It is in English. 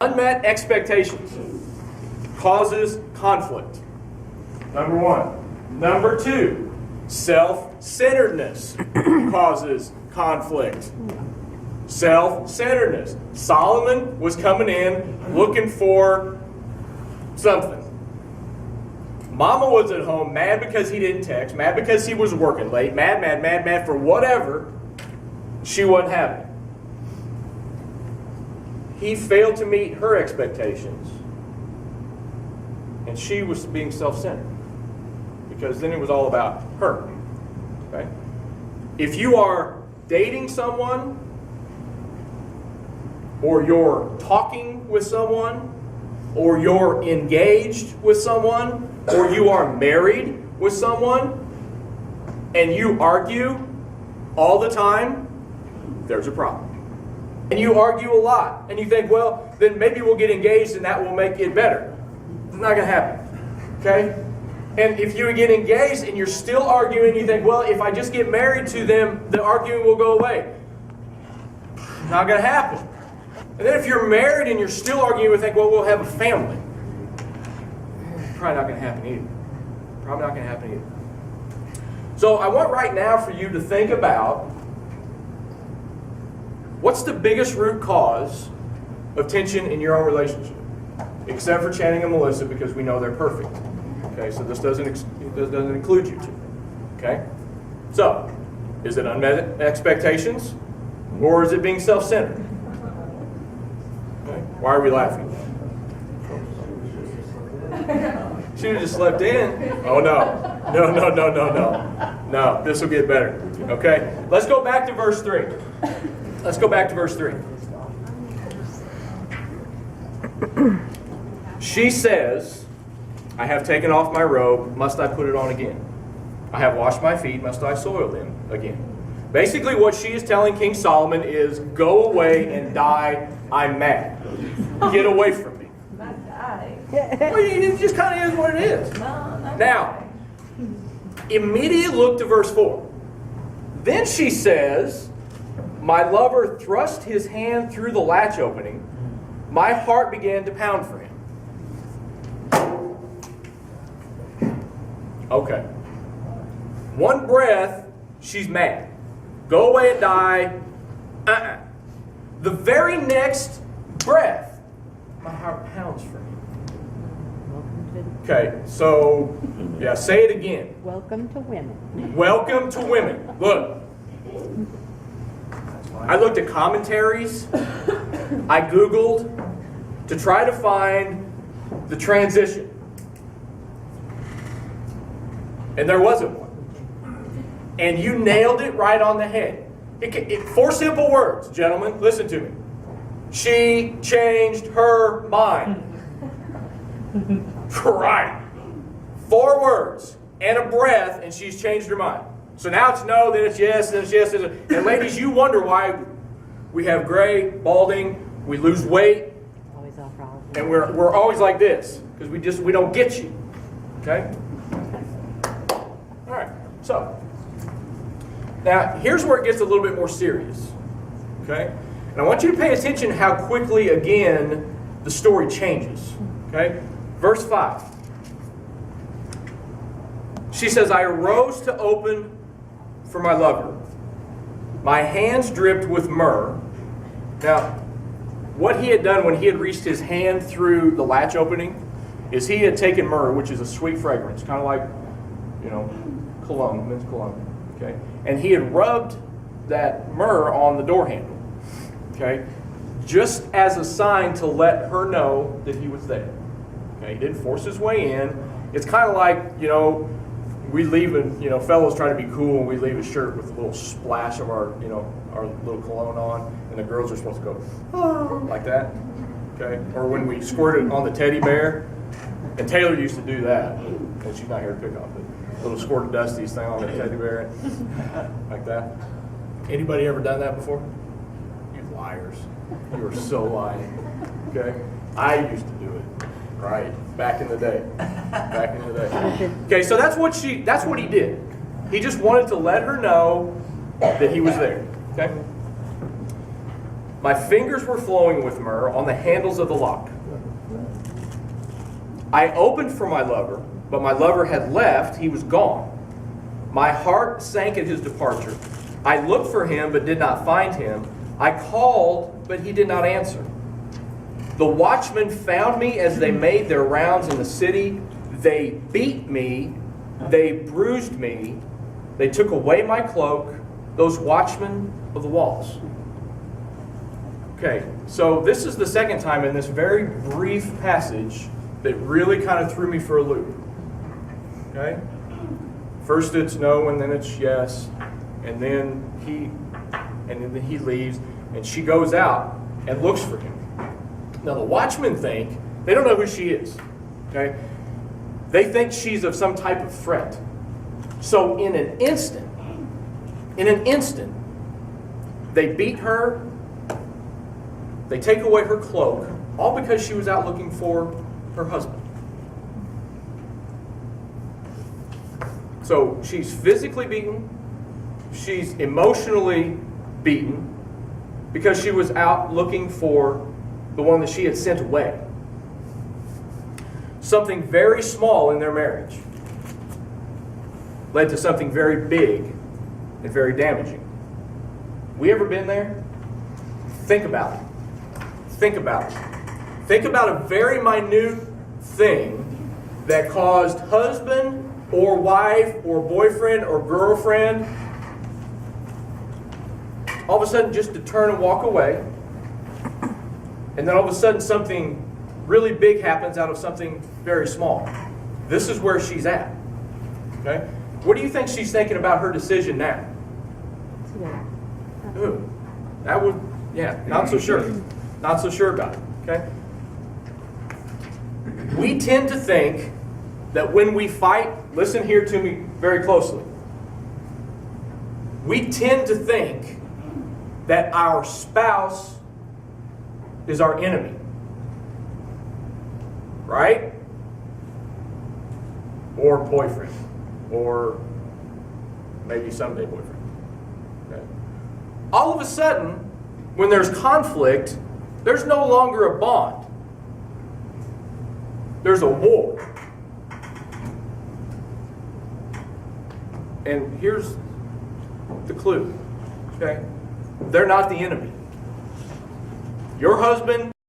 Unmet expectations causes conflict. Number one. Number two, self-centeredness causes conflict. Self-centeredness. Solomon was coming in looking for something. Mama was at home mad because he didn't text, mad because he was working late, mad for whatever she wasn't having. He failed to meet her expectations, and she was being self-centered because then it was all about her. Okay? If you are dating someone, or you're talking with someone, or you're engaged with someone, or you are married with someone, and you argue all the time, there's a problem. And you argue a lot, and you think, well, then maybe we'll get engaged and that will make it better. It's not going to happen. Okay? And if you get engaged and you're still arguing, you think, well, if I just get married to them, the arguing will go away. Not going to happen. And then if you're married and you're still arguing, you think, well, we'll have a family. Probably not going to happen either. Probably not going to happen either. So I want right now for you to think about what's the biggest root cause of tension in your own relationship? Except for Channing and Melissa, because we know they're perfect. Okay, so this doesn't include you two. Okay? So, is it unmet expectations? Or is it being self-centered? Okay. Why are we laughing? Should have just slept in. Oh no. No, this will get better. Okay? Let's go back to verse 3. Let's go back to verse 3. She says, I have taken off my robe, must I put it on again? I have washed my feet, must I soil them again? Basically what she is telling King Solomon is, go away and die, I'm mad. Get away from me. Not die. Well, it just kind of is what it is. Now, immediately look to verse 4. Then she says, my lover thrust his hand through the latch opening. My heart began to pound for him. Okay. One breath, she's mad. Go away and die. The very next breath, my heart pounds for him. Okay, so, yeah, say it again. Welcome to women. Welcome to women. Look. I looked at commentaries. I Googled to try to find the transition. And there wasn't one. And you nailed it right on the head. 4 simple words, gentlemen. Listen to me. She changed her mind. Right. 4 words and a breath, and she's changed her mind. So now it's no, then it's yes, then it's yes. And ladies, you wonder why we have gray, balding, we lose weight, Always off all. and we're always like this because we don't get you. Okay? All right. So now here's where it gets a little bit more serious. Okay? And I want you to pay attention how quickly again the story changes. Okay? Verse 5. She says, I arose to open for my lover. My hands dripped with myrrh. Now, what he had done when he had reached his hand through the latch opening is he had taken myrrh, which is a sweet fragrance, kind of like, cologne, men's cologne. Okay? And he had rubbed that myrrh on the door handle. Okay? Just as a sign to let her know that he was there. Okay? He didn't force his way in. It's kind of like, we leave it, fellows try to be cool and we leave a shirt with a little splash of our little cologne on, and the girls are supposed to go, oh, like that. Okay? Or when we squirt it on the teddy bear, and Taylor used to do that, and she's not here to pick on it. Little squirt of Dusty's thing on the teddy bear, like that. Anybody ever done that before? You liars. You are so lying. Okay? I used to do it. Right, back in the day. Okay, so that's what he did. He just wanted to let her know that he was there. Okay? My fingers were flowing with myrrh on the handles of the lock. I opened for my lover, but my lover had left. He was gone. My heart sank at his departure. I looked for him, but did not find him. I called, but he did not answer. The watchmen found me as they made their rounds in the city. They beat me. They bruised me. They took away my cloak, those watchmen of the walls. Okay, so this is the second time in this very brief passage that really kind of threw me for a loop. Okay? First it's no, and then it's yes, and then he leaves, and she goes out and looks for him. Now the watchmen think, they don't know who she is. Okay? They think she's of some type of threat. So in an instant, they beat her, they take away her cloak, all because she was out looking for her husband. So she's physically beaten, she's emotionally beaten, because she was out looking for the one that she had sent away. Something very small in their marriage led to something very big and very damaging. We ever been there? Think about it. Think about it. Think about a very minute thing that caused husband or wife or boyfriend or girlfriend all of a sudden just to turn and walk away. And then all of a sudden something really big happens out of something very small. This is where she's at. Okay? What do you think she's thinking about her decision now? Ooh, that would, yeah, not so sure. Not so sure about it. Okay? We tend to think that when we fight, listen here to me very closely. We tend to think that our spouse is our enemy. Right? Or boyfriend. Or maybe someday boyfriend. Okay. All of a sudden, when there's conflict, there's no longer a bond. There's a war. And here's the clue. Okay? They're not the enemy. Your husband